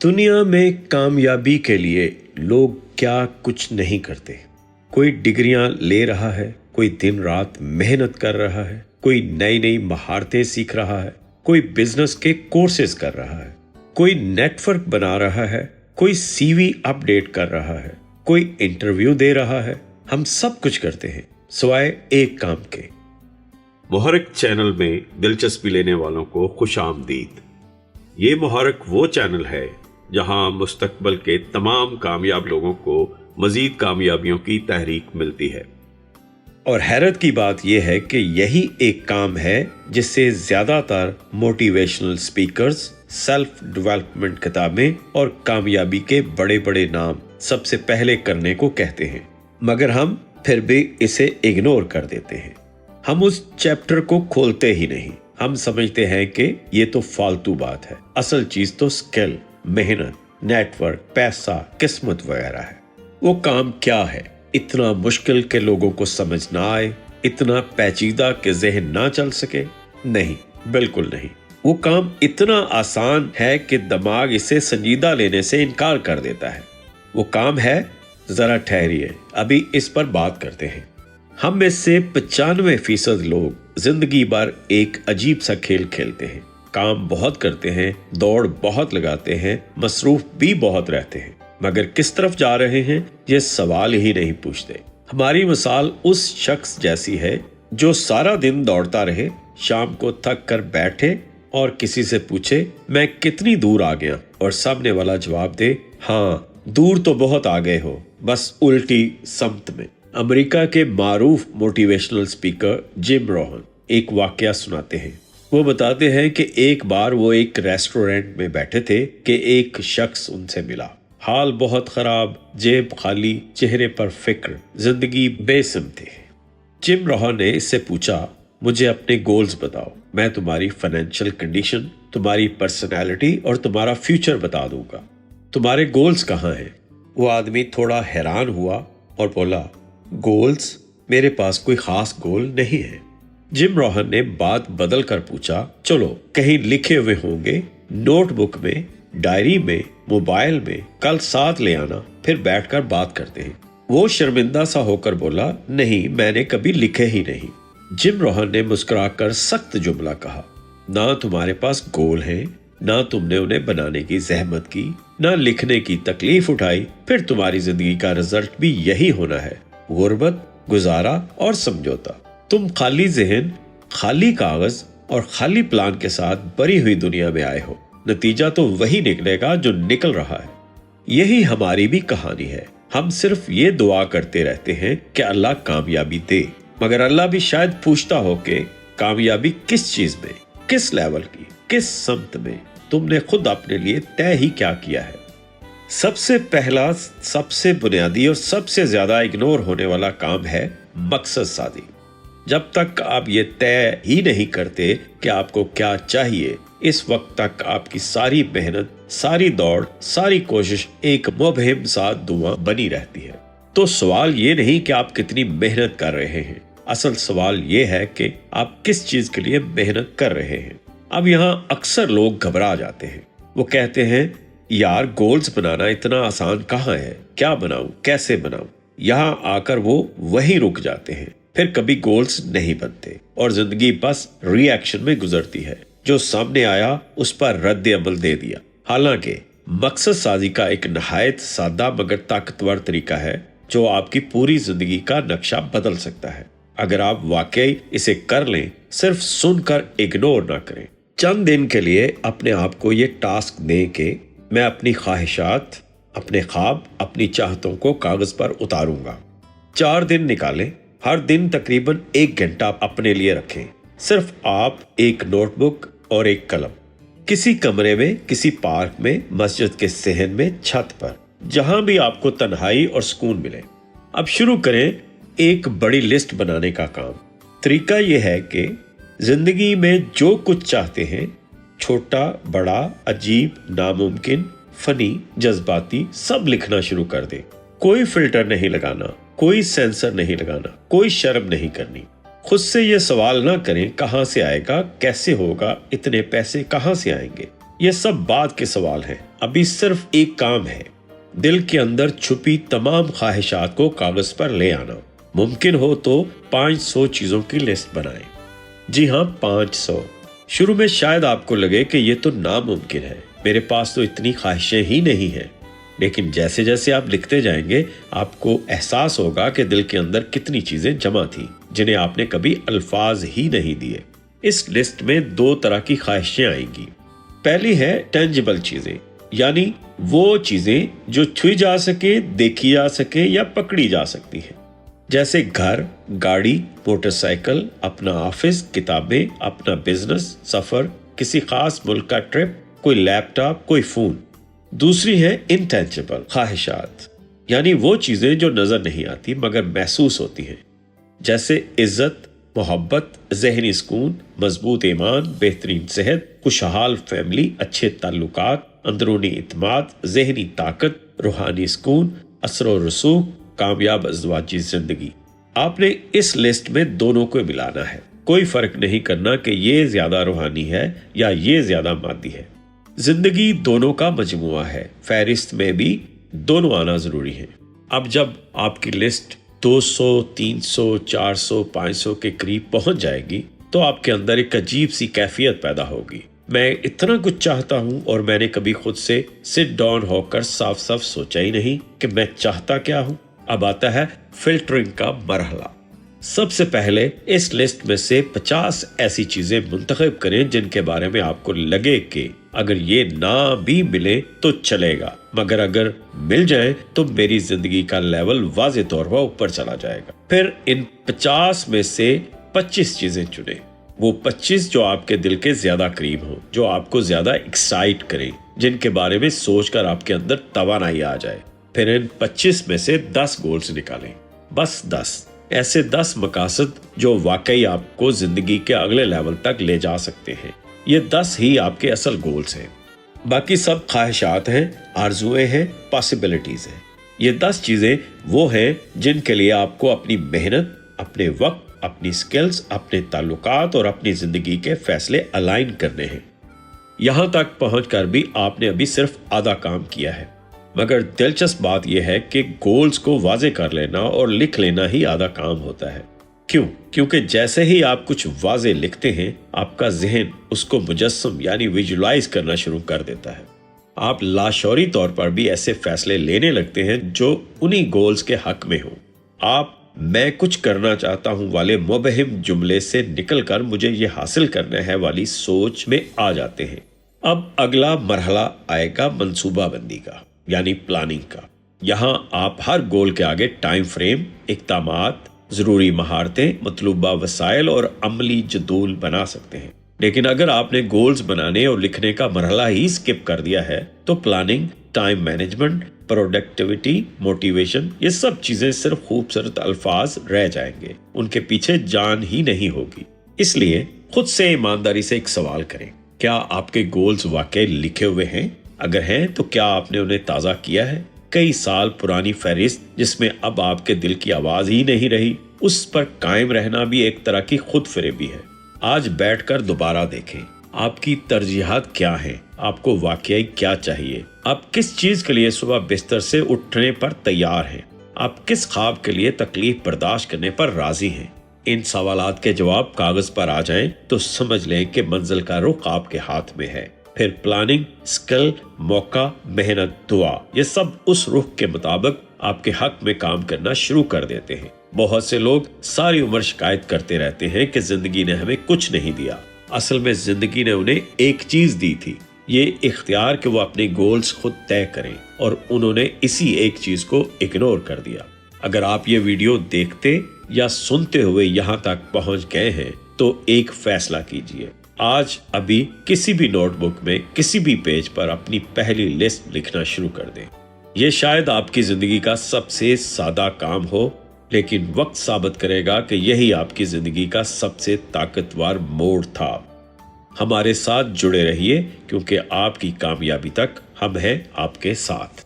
دنیا میں کامیابی کے لیے لوگ کیا کچھ نہیں کرتے۔ کوئی ڈگریاں لے رہا ہے، کوئی دن رات محنت کر رہا ہے، کوئی نئی نئی مہارتیں سیکھ رہا ہے، کوئی بزنس کے کورسز کر رہا ہے، کوئی نیٹ ورک بنا رہا ہے، کوئی سی وی اپ ڈیٹ کر رہا ہے، کوئی انٹرویو دے رہا ہے۔ ہم سب کچھ کرتے ہیں سوائے ایک کام کے۔ محرک چینل میں دلچسپی لینے والوں کو خوش آمدید۔ یہ محرک وہ چینل ہے جہاں مستقبل کے تمام کامیاب لوگوں کو مزید کامیابیوں کی تحریک ملتی ہے۔ اور حیرت کی بات یہ ہے کہ یہی ایک کام ہے جس سے زیادہ تر موٹیویشنل سپیکرز، سیلف ڈیولپمنٹ کتابیں اور کامیابی کے بڑے بڑے نام سب سے پہلے کرنے کو کہتے ہیں، مگر ہم پھر بھی اسے اگنور کر دیتے ہیں۔ ہم اس چیپٹر کو کھولتے ہی نہیں۔ ہم سمجھتے ہیں کہ یہ تو فالتو بات ہے، اصل چیز تو سکل، محنت، نیٹ ورک، پیسہ، قسمت وغیرہ ہے۔ وہ کام کیا ہے؟ اتنا مشکل کہ لوگوں کو سمجھ نہ آئے، اتنا پیچیدہ کہ ذہن نہ چل سکے؟ نہیں، بالکل نہیں۔ وہ کام اتنا آسان ہے کہ دماغ اسے سنجیدہ لینے سے انکار کر دیتا ہے۔ وہ کام ہے، ذرا ٹھہریے، ابھی اس پر بات کرتے ہیں۔ ہم میں سے 95% لوگ زندگی بھر ایک عجیب سا کھیل کھیلتے ہیں، کام بہت کرتے ہیں، دوڑ بہت لگاتے ہیں، مصروف بھی بہت رہتے ہیں، مگر کس طرف جا رہے ہیں یہ سوال ہی نہیں پوچھتے۔ ہماری مثال اس شخص جیسی ہے جو سارا دن دوڑتا رہے، شام کو تھک کر بیٹھے اور کسی سے پوچھے میں کتنی دور آ گیا، اور سامنے والا جواب دے ہاں دور تو بہت آ گئے ہو، بس الٹی سمت میں۔ امریکہ کے معروف موٹیویشنل سپیکر جم روہن ایک واقعہ سناتے ہیں۔ وہ بتاتے ہیں کہ ایک بار وہ ایک ریسٹورینٹ میں بیٹھے تھے کہ ایک شخص ان سے ملا۔ حال بہت خراب، جیب خالی، چہرے پر فکر، زندگی بے سمت تھی۔ جم روہن نے اس سے پوچھا مجھے اپنے گولز بتاؤ، میں تمہاری فائنینشیل کنڈیشن، تمہاری پرسنالٹی اور تمہارا فیوچر بتا دوں گا۔ تمہارے گولز کہاں ہیں؟ وہ آدمی تھوڑا حیران ہوا اور بولا گولز؟ میرے پاس کوئی خاص گول نہیں ہے۔ جم روہن نے بات بدل کر پوچھا چلو کہیں لکھے ہوئے ہوں گے، نوٹ بک میں، ڈائری میں، موبائل میں، کل ساتھ لے آنا، پھر بیٹھ کر بات کرتے ہیں۔ وہ شرمندہ سا ہو کر بولا نہیں، میں نے کبھی لکھے ہی نہیں۔ جم روہن نے مسکرا کر سخت جملہ کہا نہ تمہارے پاس گول ہیں، نہ تم نے انہیں بنانے کی زحمت کی، نہ لکھنے کی تکلیف اٹھائی، پھر تمہاری زندگی کا رزلٹ بھی یہی ہونا ہے، غربت، گزارا اور سمجھوتا۔ تم خالی ذہن، خالی کاغذ اور خالی پلان کے ساتھ بری ہوئی دنیا میں آئے ہو، نتیجہ تو وہی نکلے گا جو نکل رہا ہے۔ یہی ہماری بھی کہانی ہے۔ ہم صرف یہ دعا کرتے رہتے ہیں کہ اللہ کامیابی دے، مگر اللہ بھی شاید پوچھتا ہو کہ کامیابی کس چیز میں، کس لیول کی، کس سمت میں، تم نے خود اپنے لیے طے ہی کیا کیا ہے۔ سب سے پہلا، سب سے بنیادی اور سب سے زیادہ اگنور ہونے والا کام ہے مقصد سازی۔ جب تک آپ یہ طے ہی نہیں کرتے کہ آپ کو کیا چاہیے، اس وقت تک آپ کی ساری محنت، ساری دوڑ، ساری کوشش ایک مبہم سا دھواں بنی رہتی ہے۔ تو سوال یہ نہیں کہ آپ کتنی محنت کر رہے ہیں، اصل سوال یہ ہے کہ آپ کس چیز کے لیے محنت کر رہے ہیں۔ اب یہاں اکثر لوگ گھبرا جاتے ہیں۔ وہ کہتے ہیں یار گولز بنانا اتنا آسان کہاں ہے، کیا بناؤں، کیسے بناؤں؟ یہاں آ کر وہ وہیں رک جاتے ہیں، پھر کبھی گولز نہیں بنتے اور زندگی بس ری ایکشن میں گزرتی ہے۔ جو سامنے آیا اس پر رد عمل دے دیا۔ حالانکہ مقصد سازی کا ایک نہایت سادہ مگر طاقتور طریقہ ہے جو آپ کی پوری زندگی کا نقشہ بدل سکتا ہے، اگر آپ واقعی اسے کر لیں۔ صرف سن کر اگنور نہ کریں۔ چند دن کے لیے اپنے آپ کو یہ ٹاسک دیں کہ میں اپنی خواہشات، اپنے خواب، اپنی چاہتوں کو کاغذ پر اتاروں گا۔ 4 دن نکالیں، ہر دن تقریباً 1 گھنٹہ اپنے لیے رکھیں، صرف آپ، ایک نوٹ بک اور ایک قلم، کسی کمرے میں، کسی پارک میں، مسجد کے صحن میں، چھت پر، جہاں بھی آپ کو تنہائی اور سکون ملے۔ اب شروع کریں ایک بڑی لسٹ بنانے کا کام۔ طریقہ یہ ہے کہ زندگی میں جو کچھ چاہتے ہیں، چھوٹا، بڑا، عجیب، ناممکن، فنی، جذباتی، سب لکھنا شروع کر دیں۔ کوئی فلٹر نہیں لگانا، کوئی سینسر نہیں لگانا، کوئی شرم نہیں کرنی۔ خود سے یہ سوال نہ کریں کہاں سے آئے گا، کیسے ہوگا، اتنے پیسے کہاں سے آئیں گے۔ یہ سب بعد کے سوال ہیں۔ अभी सिर्फ एक काम है, दिल के अंदर छुपी तमाम ख्वाहिशात को कागज पर ले आना। मुमकिन हो तो 500 चीजों की लिस्ट बनाएं। जी हाँ, 500। शुरू में शायद आपको लगे कि ये तो नामुमकिन है, मेरे पास तो इतनी ख्वाहिशें ही नहीं हैं। लेकिन जैसे जैसे आप लिखते जाएंगे आपको एहसास होगा कि दिल के अंदर कितनी चीजें जमा थी जिन्हें आपने कभी अल्फाज ही नहीं दिए। इस लिस्ट में 2 तरह की ख्वाहिशें आएंगी। पहली है टेंजिबल चीजें, यानी वो चीजें जो छुई जा सके, देखी जा सके या पकड़ी जा सकती हैं, जैसे घर, गाड़ी, मोटरसाइकिल, अपना ऑफिस, किताबें, अपना बिजनेस, सफर, किसी खास मुल्क का ट्रिप, कोई लैपटॉप, कोई फोन। दूसरी है इंटेंजिबल ख्वाहिशात, यानी वो चीजें जो नजर नहीं आती मगर महसूस होती हैं, जैसे इज्जत, मोहब्बत, ज़हनी सुकून, मजबूत ईमान, बेहतरीन सेहत, खुशहाल फैमिली, अच्छे ताल्लुकात, अंदरूनी इत्मीनान, ज़हनी ताकत, रूहानी सुकून, असर और रसूख, कामयाब अज़वाजी जिंदगी। आपने इस लिस्ट में दोनों को मिलाना है। कोई फर्क नहीं करना कि ये ज्यादा रूहानी है या ये ज्यादा मादी है। जिंदगी दोनों का मजमुआ है, फहरिस्त में भी दोनों आना जरूरी है। अब जब आपकी लिस्ट 200, 300, 400, 500 के करीब पहुंच जाएगी तो आपके अंदर एक अजीब सी कैफियत पैदा होगी। मैं इतना कुछ चाहता हूं और मैंने कभी खुद से सिट डाउन होकर साफ साफ सोचा ही नहीं कि मैं चाहता क्या हूं। अब आता है फिल्टरिंग का मरहला। सबसे पहले इस लिस्ट में से 50 ऐसी चीजें मुंतखब करें जिनके बारे में आपको लगे कि अगर ये ना भी मिले तो चलेगा, मगर अगर मिल जाए तो मेरी जिंदगी का लेवल वाज़े तौर पर ऊपर चला जाएगा। फिर इन 50 में से 25 चीजें चुनें, वो 25 जो आपके दिल के ज्यादा करीब हो, जो आपको ज्यादा एक्साइट करें, जिनके बारे में सोचकर आपके अंदर तवानाई आ जाए। फिर इन 25 में से 10 गोल्स निकालें, बस 10 ऐसे 10 मकासद जो वाकई आपको जिंदगी के अगले लेवल तक ले जा सकते हैं। ये 10 ही आपके असल गोल्स हैं, बाकी सब ख्वाहिशात हैं, आरजुएं हैं, पॉसिबिलिटीज हैं। ये 10 चीजें वो हैं जिनके लिए आपको अपनी मेहनत, अपने वक्त, अपनी स्किल्स, अपने ताल्लुकात और अपनी जिंदगी के फैसले अलाइन करने हैं। यहां तक पहुंचकर भी आपने अभी सिर्फ आधा काम किया है, मगर दिलचस्प बात यह है कि गोल्स को वाजे कर लेना और लिख लेना ही आधा काम होता है। क्यों? क्योंकि जैसे ही आप कुछ वाजे लिखते हैं आपका जहन उसको मुजस्सम यानी विजुलाइज करना शुरू कर देता है। आप लाशौरी तौर पर भी ऐसे फैसले लेने लगते हैं जो उन्हीं गोल्स के हक में हो। आप मैं कुछ करना चाहता हूं वाले मुबहिम जुमले से निकलकर मुझे ये हासिल करना है वाली सोच में आ जाते हैं। अब अगला मरहला आएगा मंसूबाबंदी का, यानी प्लानिंग का। यहाँ आप हर गोल के आगे टाइम फ्रेम, इक़दामात, जरूरी महारतें, मतलूबा वसाइल और अमली जदूल बना सकते हैं। लेकिन अगर आपने गोल्स बनाने और लिखने का मरहला ही स्किप कर दिया है तो planning, time management, productivity, motivation, ये सब चीजें सिर्फ खूबसूरत अल्फाज रह जाएंगे, उनके पीछे जान ही नहीं होगी। इसलिए खुद से ईमानदारी से एक सवाल करें, क्या आपके गोल्स वाकई लिखे हुए हैं? अगर हैं तो क्या आपने उन्हें ताज़ा किया है? कई साल पुरानी फहरिस्त जिसमें अब आपके दिल की आवाज ही नहीं रही, उस पर कायम रहना भी एक तरह की खुद फरेबी है। आज बैठकर दोबारा देखें आपकी तरजीहात क्या हैं, आपको वाकई क्या चाहिए, आप किस चीज के लिए सुबह बिस्तर से उठने पर तैयार हैं, आप किस ख्वाब के लिए तकलीफ बर्दाश्त करने पर राजी हैं। इन सवालात के जवाब कागज पर आ जाएं तो समझ लें कि मंजिल का रुख आपके हाथ में है। फिर प्लानिंग, स्किल, मौका, मेहनत, दुआ, ये सब उस रुख के मुताबिक आपके हक में काम करना शुरू कर देते हैं। बहुत से लोग सारी उम्र शिकायत करते रहते हैं कि जिंदगी ने हमें कुछ नहीं दिया। असल में जिंदगी ने उन्हें एक चीज दी थी, ये इख्तियार कि वो अपने गोल्स खुद तय करें, और उन्होंने इसी एक चीज को इग्नोर कर दिया। अगर आप ये वीडियो देखते या सुनते हुए यहाँ तक पहुँच गए हैं तो एक फैसला कीजिए। आज अभी किसी भी नोटबुक में किसी भी पेज पर अपनी पहली लिस्ट लिखना शुरू कर दें। ये शायद आपकी जिंदगी का सबसे सादा काम हो, लेकिन वक्त साबित करेगा कि यही आपकी जिंदगी का सबसे ताकतवर मोड़ था। हमारे साथ जुड़े रहिए क्योंकि आपकी कामयाबी तक हम हैं आपके साथ।